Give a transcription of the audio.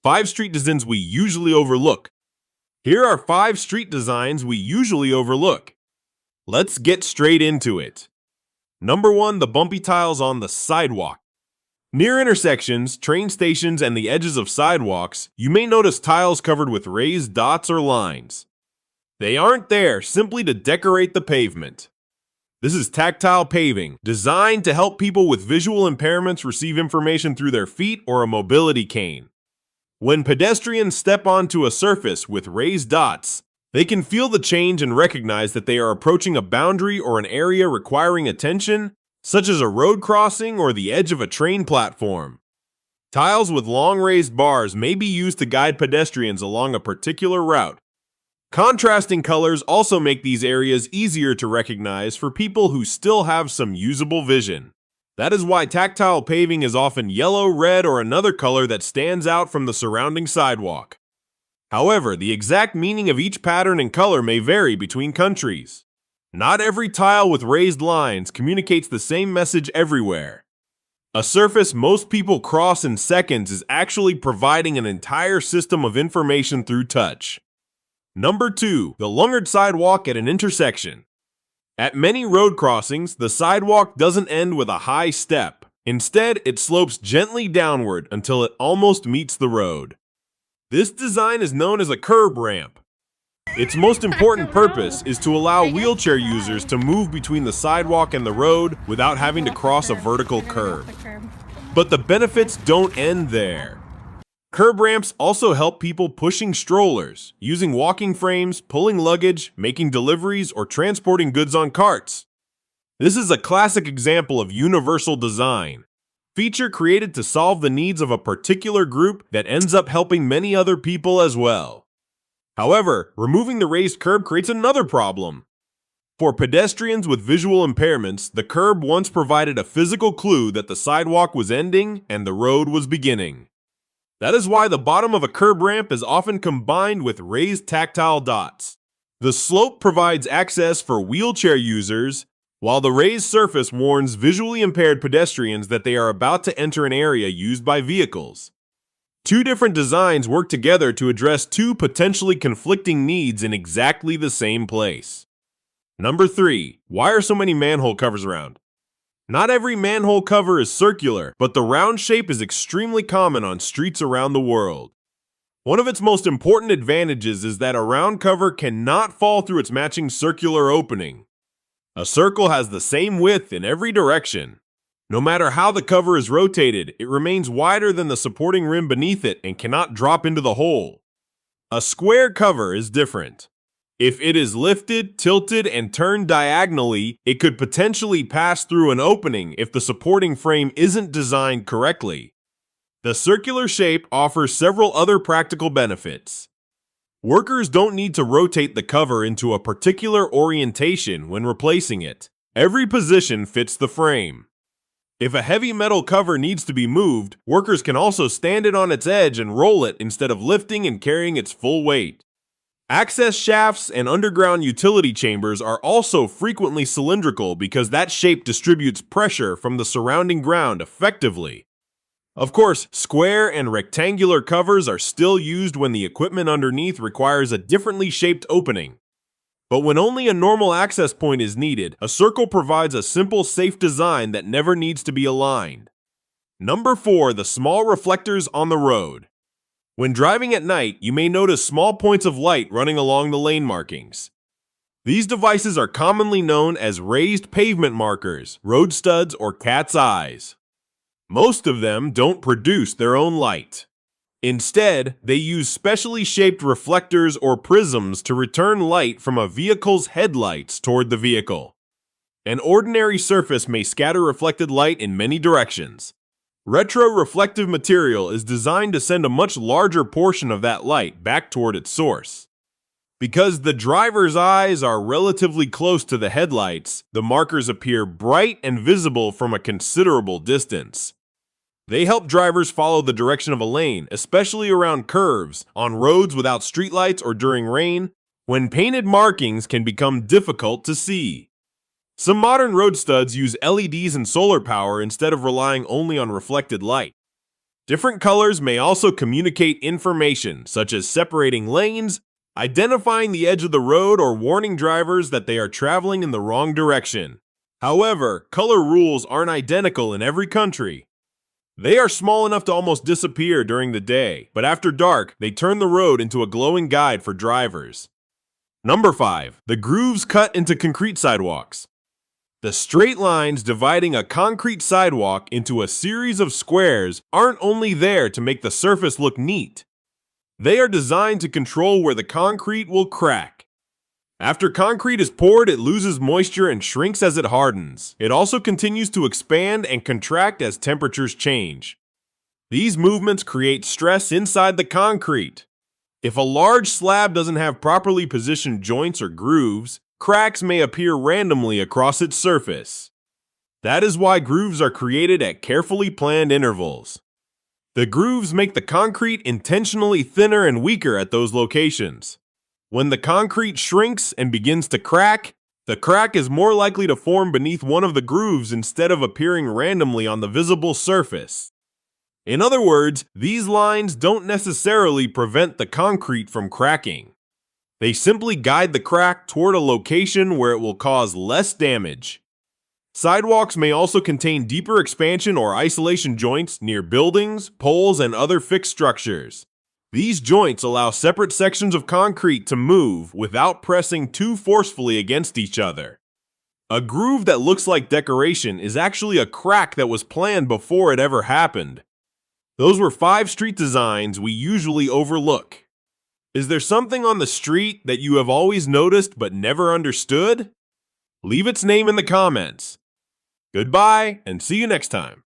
5 street designs we usually overlook. Here are 5 street designs we usually overlook. Let's get straight into it. Number 1, the bumpy tiles on the sidewalk. Near intersections, train stations, and the edges of sidewalks, you may notice tiles covered with raised dots or lines. They aren't there simply to decorate the pavement. This is tactile paving, designed to help people with visual impairments receive information through their feet or a mobility cane. When pedestrians step onto a surface with raised dots, they can feel the change and recognize that they are approaching a boundary or an area requiring attention, such as a road crossing or the edge of a train platform. Tiles with long raised bars may be used to guide pedestrians along a particular route. Contrasting colors also make these areas easier to recognize for people who still have some usable vision. That is why tactile paving is often yellow, red, or another color that stands out from the surrounding sidewalk. However, the exact meaning of each pattern and color may vary between countries. Not every tile with raised lines communicates the same message everywhere. A surface most people cross in seconds is actually providing an entire system of information through touch. Number 2, the lungered sidewalk at an intersection. At many road crossings, the sidewalk doesn't end with a high step. Instead, it slopes gently downward until it almost meets the road. This design is known as a curb ramp. Its most important purpose is to allow wheelchair users to move between the sidewalk and the road without having to cross a vertical curb. But the benefits don't end there. Curb ramps also help people pushing strollers, using walking frames, pulling luggage, making deliveries, or transporting goods on carts. This is a classic example of universal design, feature created to solve the needs of a particular group that ends up helping many other people as well. However, removing the raised curb creates another problem. For pedestrians with visual impairments, the curb once provided a physical clue that the sidewalk was ending and the road was beginning. That is why the bottom of a curb ramp is often combined with raised tactile dots. The slope provides access for wheelchair users, while the raised surface warns visually impaired pedestrians that they are about to enter an area used by vehicles. 2 different designs work together to address 2 potentially conflicting needs in exactly the same place. Number 3, why are so many manhole covers around? Not every manhole cover is circular, but the round shape is extremely common on streets around the world. One of its most important advantages is that a round cover cannot fall through its matching circular opening. A circle has the same width in every direction. No matter how the cover is rotated, it remains wider than the supporting rim beneath it and cannot drop into the hole. A square cover is different. If it is lifted, tilted, and turned diagonally, it could potentially pass through an opening if the supporting frame isn't designed correctly. The circular shape offers several other practical benefits. Workers don't need to rotate the cover into a particular orientation when replacing it. Every position fits the frame. If a heavy metal cover needs to be moved, workers can also stand it on its edge and roll it instead of lifting and carrying its full weight. Access shafts and underground utility chambers are also frequently cylindrical because that shape distributes pressure from the surrounding ground effectively. Of course, square and rectangular covers are still used when the equipment underneath requires a differently shaped opening. But when only a normal access point is needed, a circle provides a simple, safe design that never needs to be aligned. Number 4, the small reflectors on the road. When driving at night, you may notice small points of light running along the lane markings. These devices are commonly known as raised pavement markers, road studs, or cat's eyes. Most of them don't produce their own light. Instead, they use specially shaped reflectors or prisms to return light from a vehicle's headlights toward the vehicle. An ordinary surface may scatter reflected light in many directions. Retroreflective material is designed to send a much larger portion of that light back toward its source. Because the driver's eyes are relatively close to the headlights, the markers appear bright and visible from a considerable distance. They help drivers follow the direction of a lane, especially around curves, on roads without streetlights, or during rain, when painted markings can become difficult to see. Some modern road studs use LEDs and solar power instead of relying only on reflected light. Different colors may also communicate information, such as separating lanes, identifying the edge of the road, or warning drivers that they are traveling in the wrong direction. However, color rules aren't identical in every country. They are small enough to almost disappear during the day, but after dark, they turn the road into a glowing guide for drivers. Number 5. The grooves cut into concrete sidewalks. The straight lines dividing a concrete sidewalk into a series of squares aren't only there to make the surface look neat. They are designed to control where the concrete will crack. After concrete is poured, it loses moisture and shrinks as it hardens. It also continues to expand and contract as temperatures change. These movements create stress inside the concrete. If a large slab doesn't have properly positioned joints or grooves, cracks may appear randomly across its surface. That is why grooves are created at carefully planned intervals. The grooves make the concrete intentionally thinner and weaker at those locations. When the concrete shrinks and begins to crack, the crack is more likely to form beneath one of the grooves instead of appearing randomly on the visible surface. In other words, these lines don't necessarily prevent the concrete from cracking. They simply guide the crack toward a location where it will cause less damage. Sidewalks may also contain deeper expansion or isolation joints near buildings, poles, and other fixed structures. These joints allow separate sections of concrete to move without pressing too forcefully against each other. A groove that looks like decoration is actually a crack that was planned before it ever happened. Those were 5 street designs we usually overlook. Is there something on the street that you have always noticed but never understood? Leave its name in the comments. Goodbye, and see you next time.